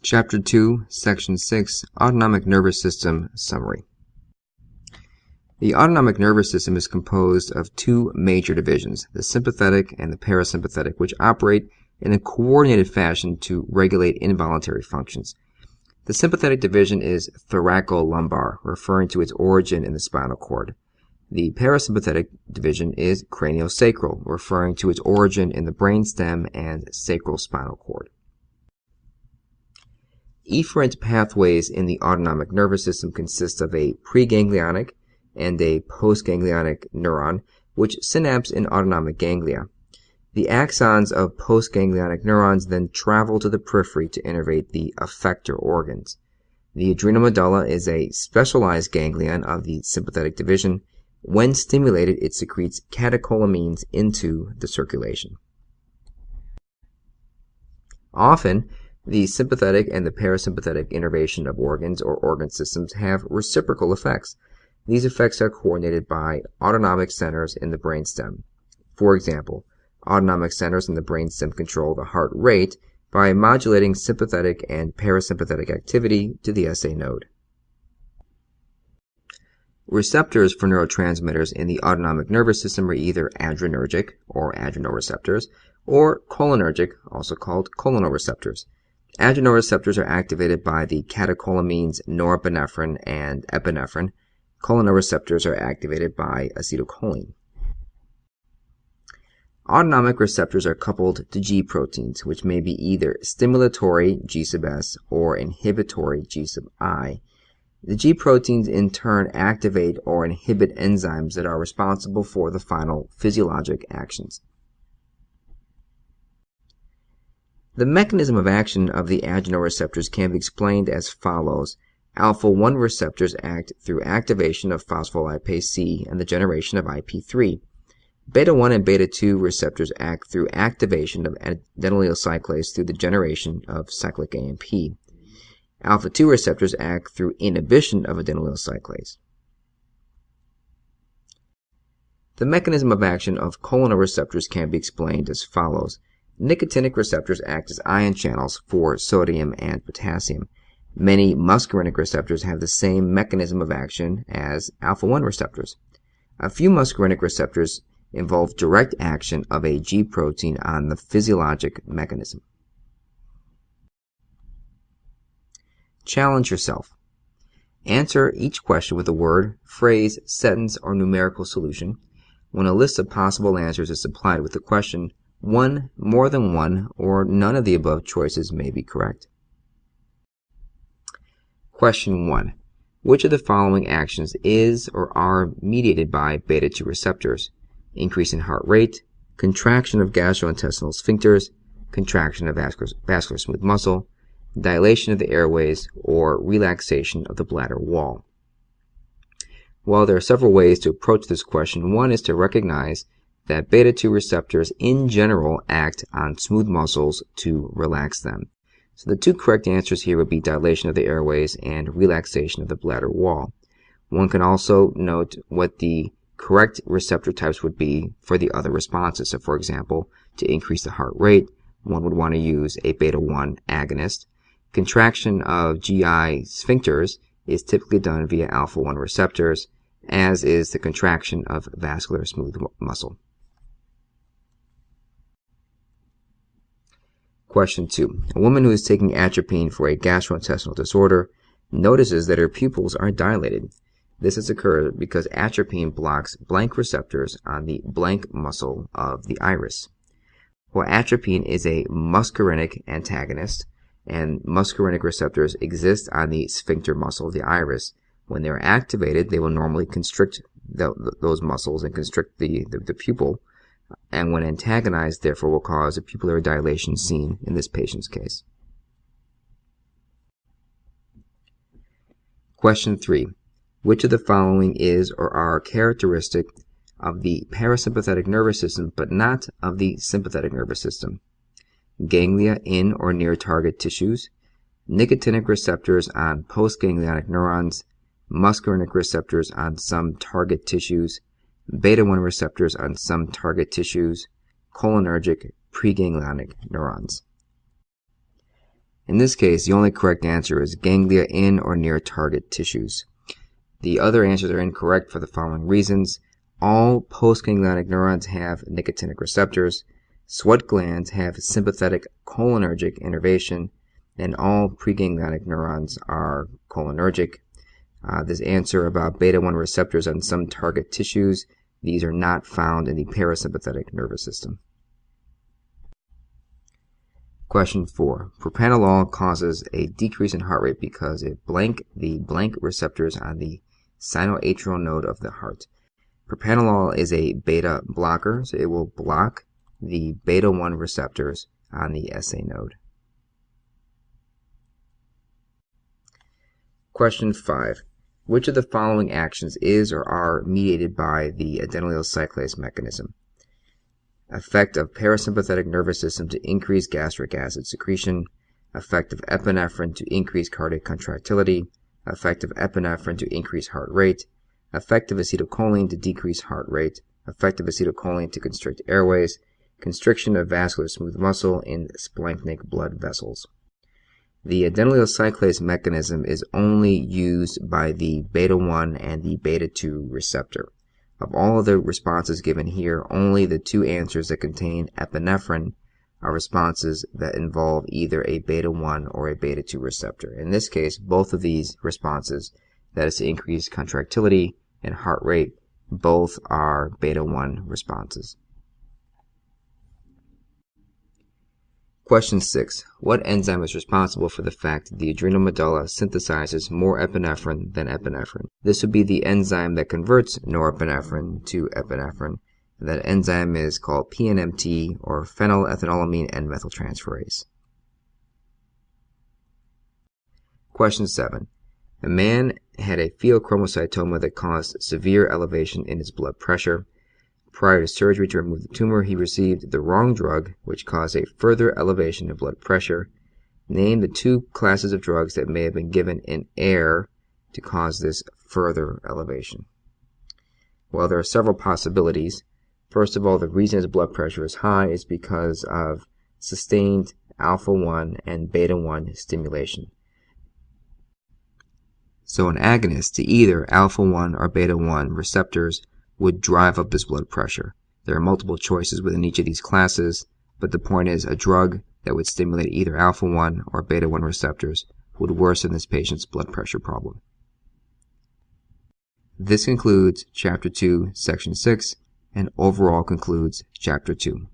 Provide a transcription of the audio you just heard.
Chapter 2, Section 6, Autonomic Nervous System Summary. The autonomic nervous system is composed of two major divisions, the sympathetic and the parasympathetic, which operate in a coordinated fashion to regulate involuntary functions. The sympathetic division is thoracolumbar, referring to its origin in the spinal cord. The parasympathetic division is craniosacral, referring to its origin in the brainstem and sacral spinal cord. Efferent pathways in the autonomic nervous system consist of a preganglionic and a postganglionic neuron, which synapse in autonomic ganglia. The axons of postganglionic neurons then travel to the periphery to innervate the effector organs. The adrenal medulla is a specialized ganglion of the sympathetic division. When stimulated, it secretes catecholamines into the circulation. Often, the sympathetic and the parasympathetic innervation of organs or organ systems have reciprocal effects. These effects are coordinated by autonomic centers in the brainstem. For example, autonomic centers in the brainstem control the heart rate by modulating sympathetic and parasympathetic activity to the SA node. Receptors for neurotransmitters in the autonomic nervous system are either adrenergic, or adrenoreceptors, or cholinergic, also called cholinereceptors. Adrenoreceptors are activated by the catecholamines norepinephrine and epinephrine. Cholinereceptors are activated by acetylcholine. Autonomic receptors are coupled to G proteins, which may be either stimulatory G sub S or inhibitory G sub I. The G proteins in turn activate or inhibit enzymes that are responsible for the final physiologic actions. The mechanism of action of the adrenoreceptors can be explained as follows. Alpha-1 receptors act through activation of phospholipase C and the generation of IP3. Beta-1 and beta-2 receptors act through activation of adenylyl cyclase through the generation of cyclic AMP. Alpha-2 receptors act through inhibition of adenylyl cyclase. The mechanism of action of cholinereceptors can be explained as follows. Nicotinic receptors act as ion channels for sodium and potassium. Many muscarinic receptors have the same mechanism of action as alpha-1 receptors. A few muscarinic receptors involve direct action of a G protein on the physiologic mechanism. Challenge yourself. Answer each question with a word, phrase, sentence, or numerical solution. When a list of possible answers is supplied with the question, one, more than one, or none of the above choices may be correct. Question 1. Which of the following actions is or are mediated by beta-2 receptors? Increase in heart rate, contraction of gastrointestinal sphincters, contraction of vascular smooth muscle, dilation of the airways, or relaxation of the bladder wall. While there are several ways to approach this question, one is to recognize that beta-2 receptors in general act on smooth muscles to relax them. So the two correct answers here would be dilation of the airways and relaxation of the bladder wall. One can also note what the correct receptor types would be for the other responses. So for example, to increase the heart rate, one would want to use a beta-1 agonist. Contraction of GI sphincters is typically done via alpha-1 receptors, as is the contraction of vascular smooth muscle. Question 2. A woman who is taking atropine for a gastrointestinal disorder notices that her pupils are dilated. This has occurred because atropine blocks blank receptors on the blank muscle of the iris. While atropine is a muscarinic antagonist, and muscarinic receptors exist on the sphincter muscle of the iris, when they are activated, they will normally constrict those muscles and constrict the pupil, and when antagonized, therefore, will cause a pupillary dilation seen in this patient's case. Question 3. Which of the following is or are characteristic of the parasympathetic nervous system but not of the sympathetic nervous system? Ganglia in or near target tissues, nicotinic receptors on postganglionic neurons, muscarinic receptors on some target tissues, beta-1 receptors on some target tissues, cholinergic preganglionic neurons. In this case, the only correct answer is ganglia in or near target tissues. The other answers are incorrect for the following reasons. All postganglionic neurons have nicotinic receptors, sweat glands have sympathetic cholinergic innervation, and all preganglionic neurons are cholinergic. This answer about beta-1 receptors on some target tissues, these are not found in the parasympathetic nervous system. Question 4. Propranolol causes a decrease in heart rate because it blank the blank receptors on the sinoatrial node of the heart. Propranolol is a beta blocker, so it will block the beta-1 receptors on the SA node. Question 5. Which of the following actions is or are mediated by the adenylyl cyclase mechanism? Effect of parasympathetic nervous system to increase gastric acid secretion, effect of epinephrine to increase cardiac contractility, effect of epinephrine to increase heart rate, effect of acetylcholine to decrease heart rate, effect of acetylcholine to constrict airways, constriction of vascular smooth muscle in splanchnic blood vessels. The adenylyl cyclase mechanism is only used by the beta-1 and the beta-2 receptor. Of all of the responses given here, only the two answers that contain epinephrine are responses that involve either a beta-1 or a beta-2 receptor. In this case, both of these responses, that is to increase contractility and heart rate, both are beta-1 responses. Question 6. What enzyme is responsible for the fact that the adrenal medulla synthesizes more epinephrine than epinephrine? This would be the enzyme that converts norepinephrine to epinephrine. That enzyme is called PNMT, or phenylethanolamine N-methyltransferase. Question 7. A man had a pheochromocytoma that caused severe elevation in his blood pressure. Prior to surgery to remove the tumor, he received the wrong drug, which caused a further elevation in blood pressure. Name the two classes of drugs that may have been given in air to cause this further elevation. Well, there are several possibilities. First of all, the reason his blood pressure is high is because of sustained alpha-1 and beta-1 stimulation. So an agonist to either alpha-1 or beta-1 receptors would drive up this blood pressure. There are multiple choices within each of these classes, but the point is a drug that would stimulate either alpha-1 or beta-1 receptors would worsen this patient's blood pressure problem. This concludes Chapter 2, Section 6, and overall concludes Chapter 2.